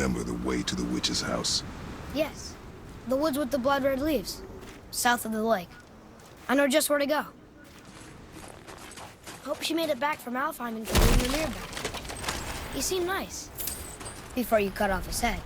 remember the way to the witch's house? Yes. The woods with the blood-red leaves. South of the lake. I know just where to go. Hope she made it back from Alfheim and can bring Mimir back. He seemed nice. Before you cut off his head.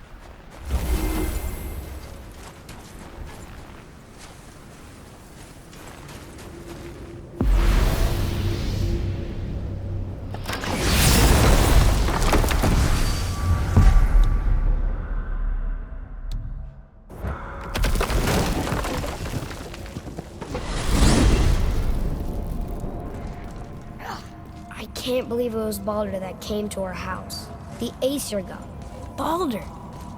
I can't believe it was Baldur that came to our house. The Aesir god. Baldur.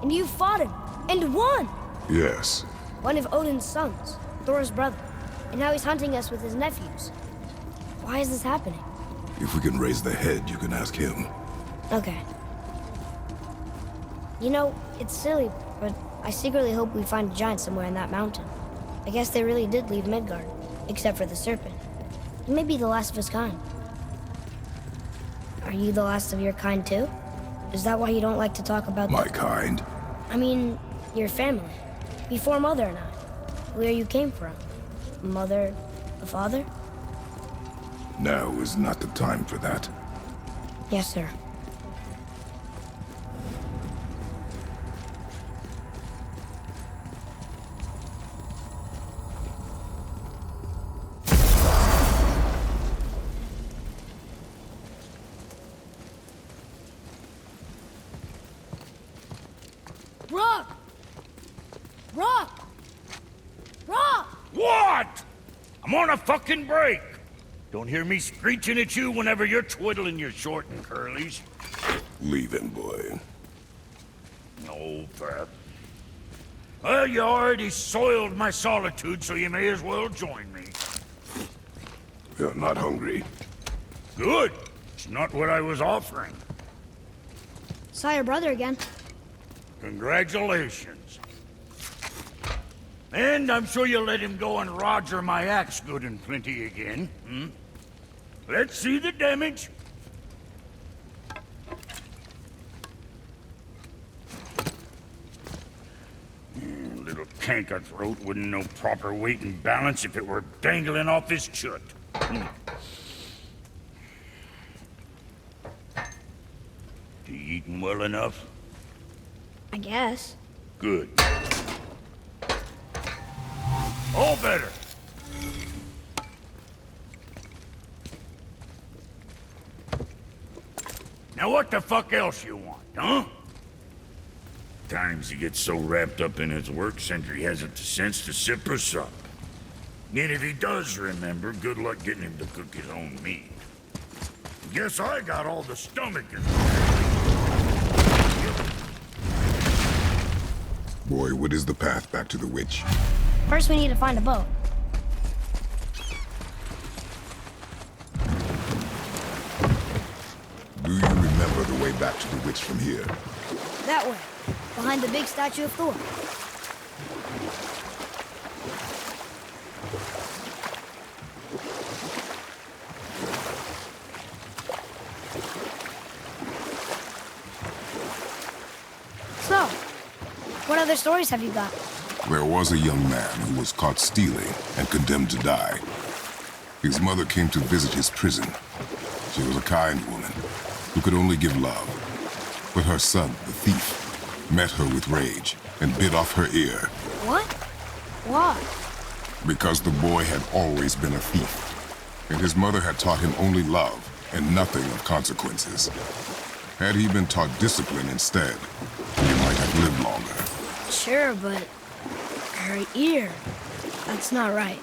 And you fought him. And won! Yes. One of Odin's sons. Thor's brother. And now he's hunting us with his nephews. Why is this happening? If we can raise the head, you can ask him. Okay. You know, it's silly, but I secretly hope we find a giant somewhere in that mountain. I guess they really did leave Midgard. Except for the serpent. He may be the last of his kind. Are you the last of your kind, too? Is that why you don't like to talk about My kind? I mean, your family. Before Mother and I. Where you came from. Mother, a father? Now is not the time for that. Yes, sir. Rock! Rock! Rock! What? I'm on a fucking break. Don't hear me screeching at you whenever you're twiddling your short and curlies. Leave him, boy. No, Pat. Well, you already soiled my solitude, so you may as well join me. You're not hungry. Good. It's not what I was offering. Saw your brother again. Congratulations. And I'm sure you'll let him go and Roger my axe good and plenty again, hmm? Let's see the damage. Little canker throat wouldn't know proper weight and balance if it were dangling off his chut. You eating well enough? I guess. Good. All better. Now what the fuck else you want, huh? Times he gets so wrapped up in his work, Sentry hasn't the sense to sip or sup. And if he does remember, good luck getting him to cook his own meat. Guess I got all the stomach in Boy, what is the path back to the witch? First we need to find a boat. Do you remember the way back to the witch from here? That way. Behind the big statue of Thor. So, what other stories have you got? There was a young man who was caught stealing and condemned to die. His mother came to visit his prison. She was a kind woman who could only give love. But her son, the thief, met her with rage and bit off her ear. What? Why? Because the boy had always been a thief, and his mother had taught him only love and nothing of consequences. Had he been taught discipline instead, he might have lived longer. Sure, but her ear, that's not right.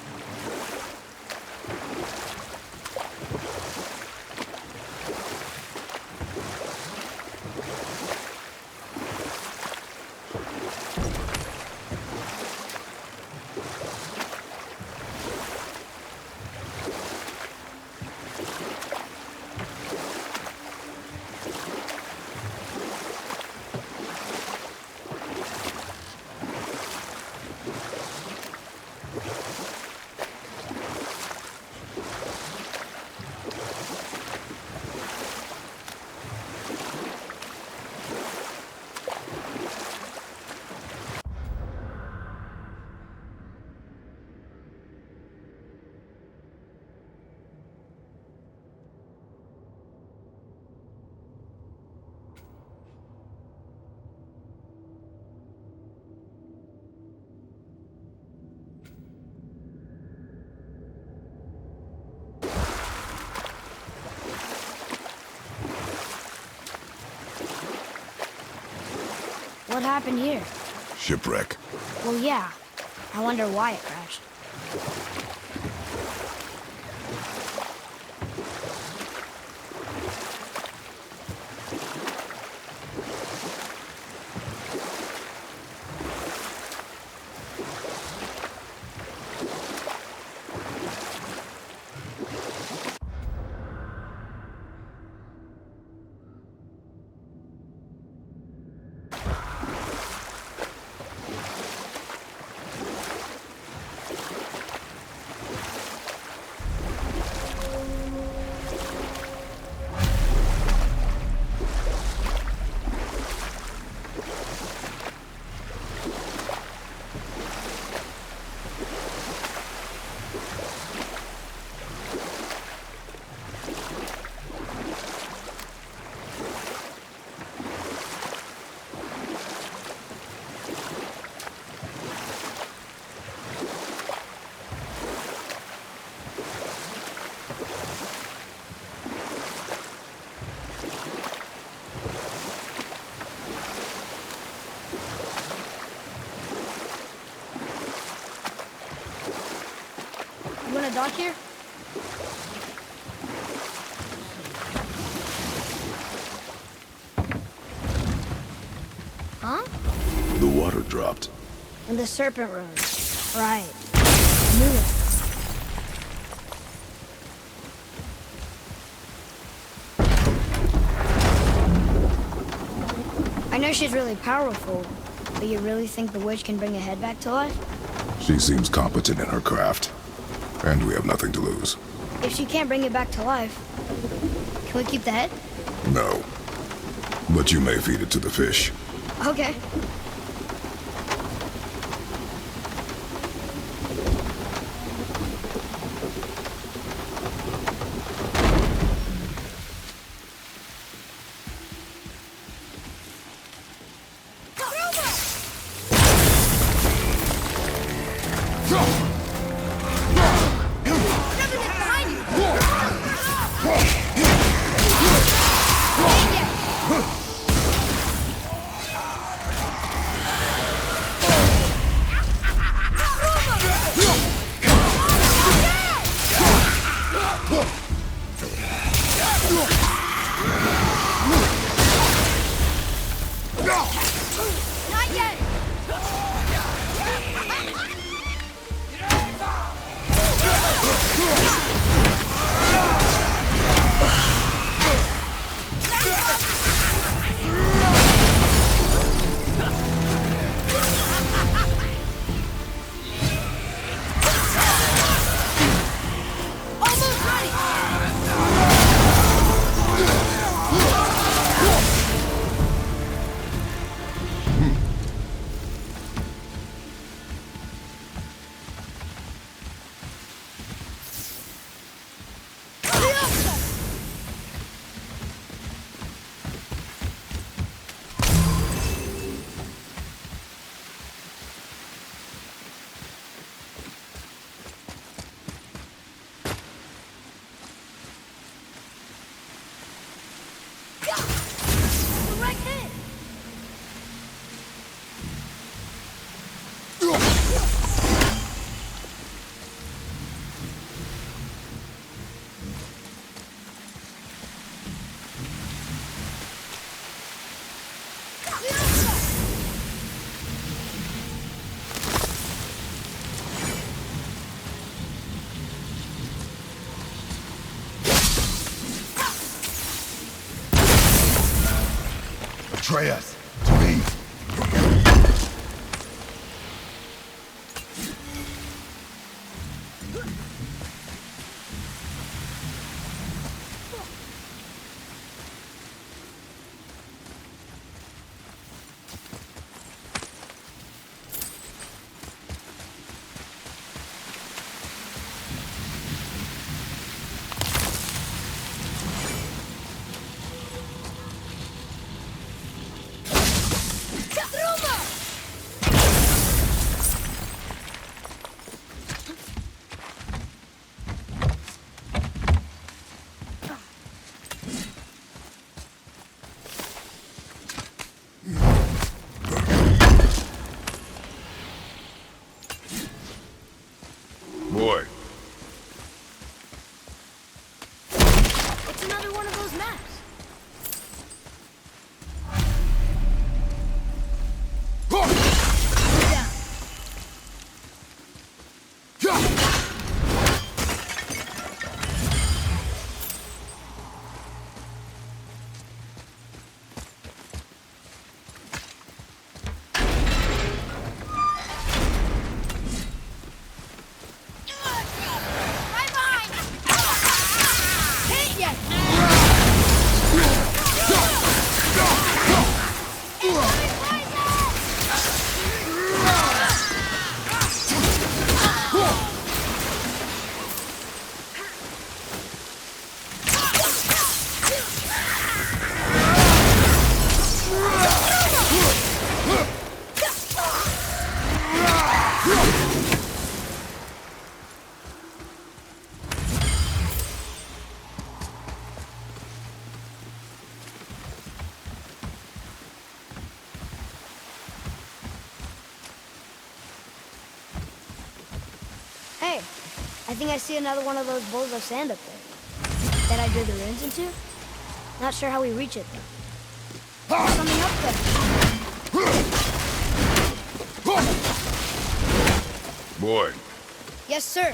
What happened here? Shipwreck. Well, yeah. I wonder why it crashed. You wanna dock here? Huh? The water dropped. And the serpent rose. Right. Knew it. I know she's really powerful, but you really think the witch can bring a head back to life? She seems competent in her craft. And we have nothing to lose. If she can't bring it back to life, can we keep the head? No. But you may feed it to the fish. Okay. Betray us. To me. Hey, I think I see another one of those bowls of sand up there. That I drew the runes into? Not sure how we reach it, though. There's something up there. Boy, Yes, sir.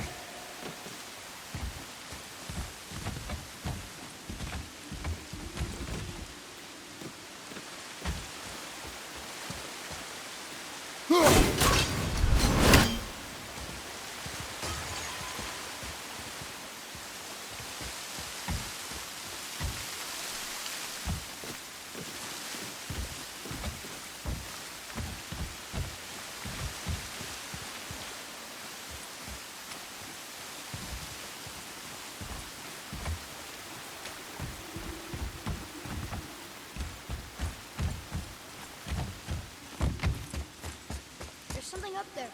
There's something up there.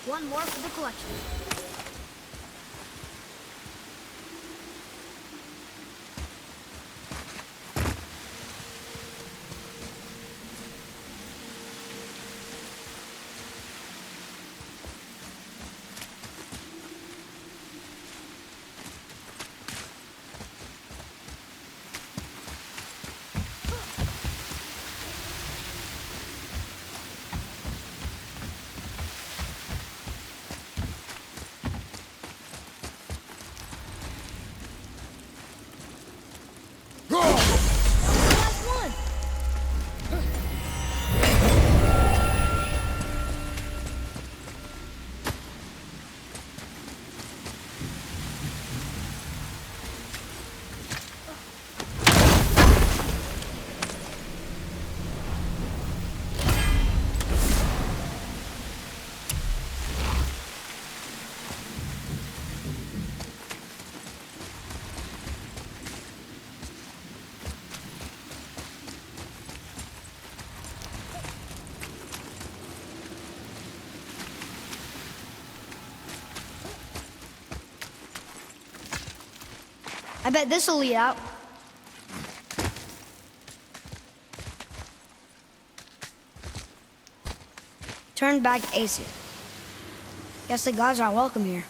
One more for the collection. Last one. I bet this'll lead out. Turn back Aesir. Guess the gods are welcome here.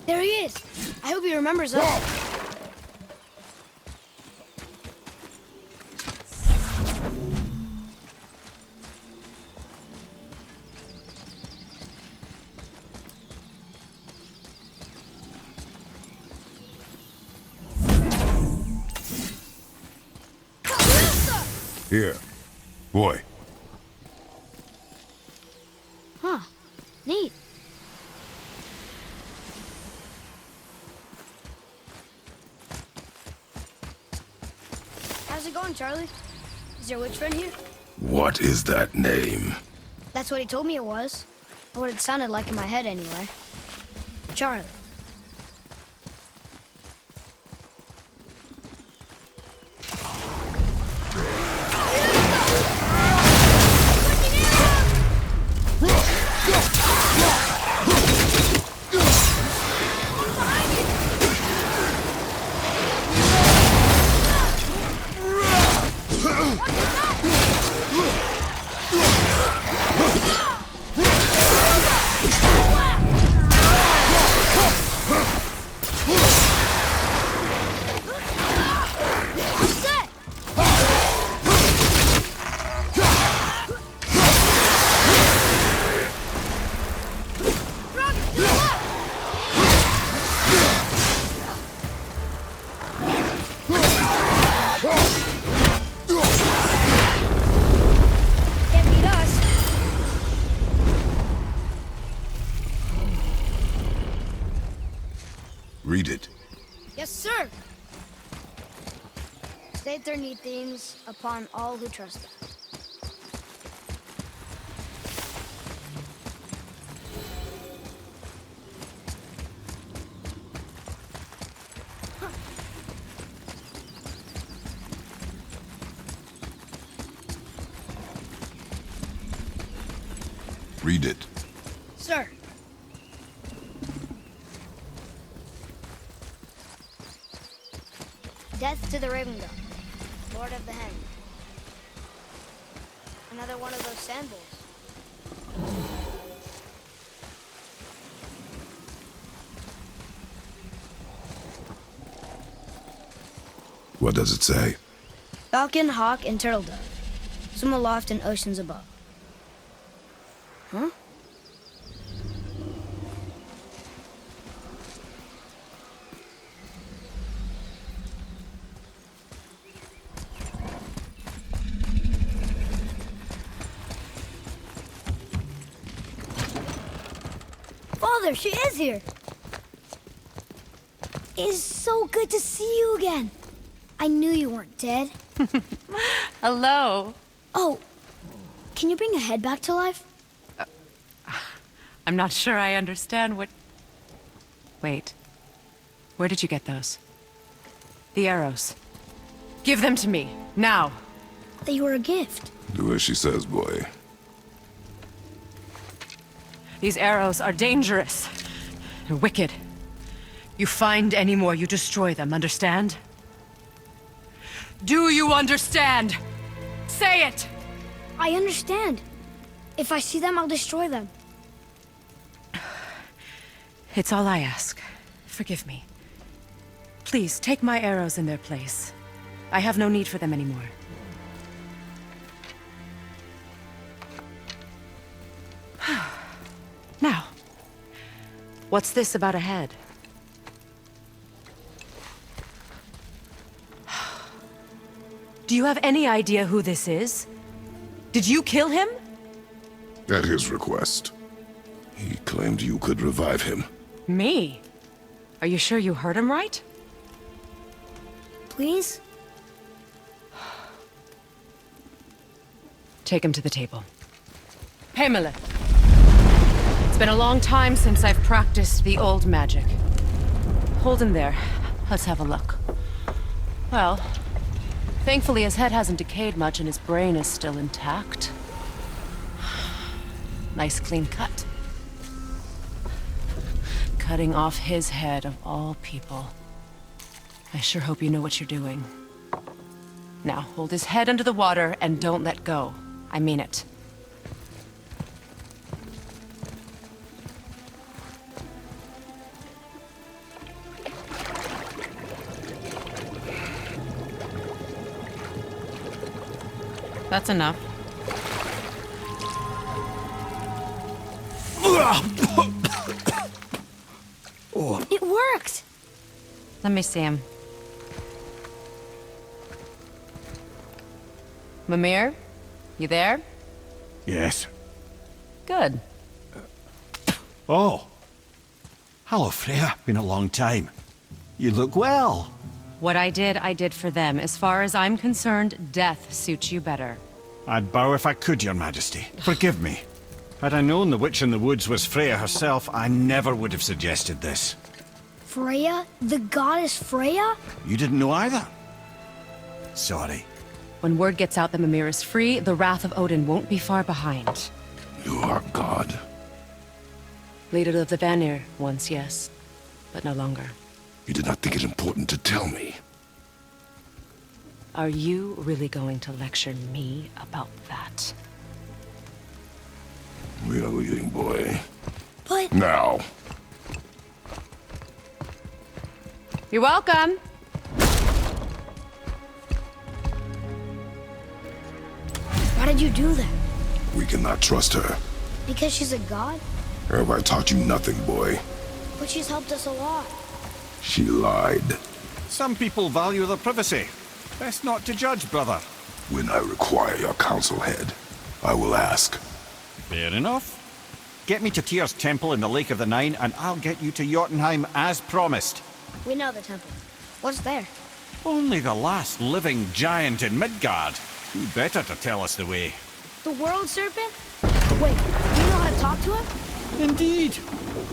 There he is! I hope he remembers us. here. Boy. Huh. Neat. How's it going, Charlie? Is your witch friend here? What is that name? That's what he told me it was. Or what it sounded like in my head, anyway. Charlie. Read it. Yes, sir. State their need themes upon all who trust them. Read it. Sir. Death to the Raven God, Lord of the Hen. Another one of those sandals. What does it say? Falcon, hawk, and turtle dove. Swim aloft in oceans above. Huh? Father, she is here! It is so good to see you again. I knew you weren't dead. Hello. Oh, can you bring a head back to life? I'm not sure I understand what... Wait. Where did you get those? The arrows. Give them to me, now. They were a gift. Do as she says, boy. These arrows are dangerous. They're wicked. You find any more, you destroy them, understand? Do you understand? Say it! I understand. If I see them, I'll destroy them. It's all I ask. Forgive me. Please, take my arrows in their place. I have no need for them anymore. Now, what's this about a head? Do you have any idea who this is? Did you kill him? At his request. He claimed you could revive him. Me? Are you sure you heard him right? Please? Take him to the table. Pamela! It's been a long time since I've practiced the old magic. Hold him there. Let's have a look. Well, thankfully his head hasn't decayed much and his brain is still intact. Nice clean cut. Cutting off his head of all people. I sure hope you know what you're doing. Now, hold his head under the water and don't let go. I mean it. That's enough. It worked! Let me see him. Mimir? You there? Yes. Good. Oh. Hello, Freya. Been a long time. You look well. What I did for them. As far as I'm concerned, death suits you better. I'd bow if I could, Your Majesty. Forgive me. Had I known the witch in the woods was Freya herself, I never would have suggested this. Freya? The goddess Freya? You didn't know either? Sorry. When word gets out that Mimir is free, the wrath of Odin won't be far behind. You are God. Leader of the Vanir, once yes, but no longer. You did not think it important to tell me. Are you really going to lecture me about that? We are leaving, boy. But... Now. You're welcome. Why did you do that? We cannot trust her. Because she's a god? Have I taught you nothing, boy? But she's helped us a lot. She lied. Some people value their privacy. Best not to judge, brother. When I require your council head, I will ask. Fair enough. Get me to Tyr's temple in the Lake of the Nine, and I'll get you to Jotunheim as promised. We know the temple. What's there? Only the last living giant in Midgard. Who better to tell us the way? The world serpent? Wait, do you know how to talk to him? Indeed.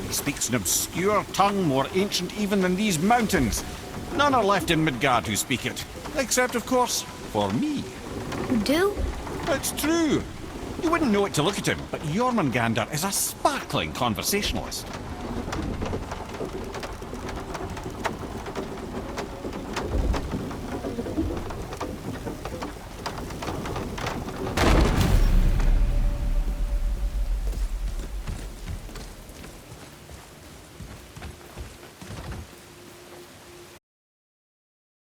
He speaks an obscure tongue more ancient even than these mountains. None are left in Midgard who speak it. Except, of course, for me. You do? It's true. You wouldn't know it to look at him, but Jormungandr is a sparkling conversationalist.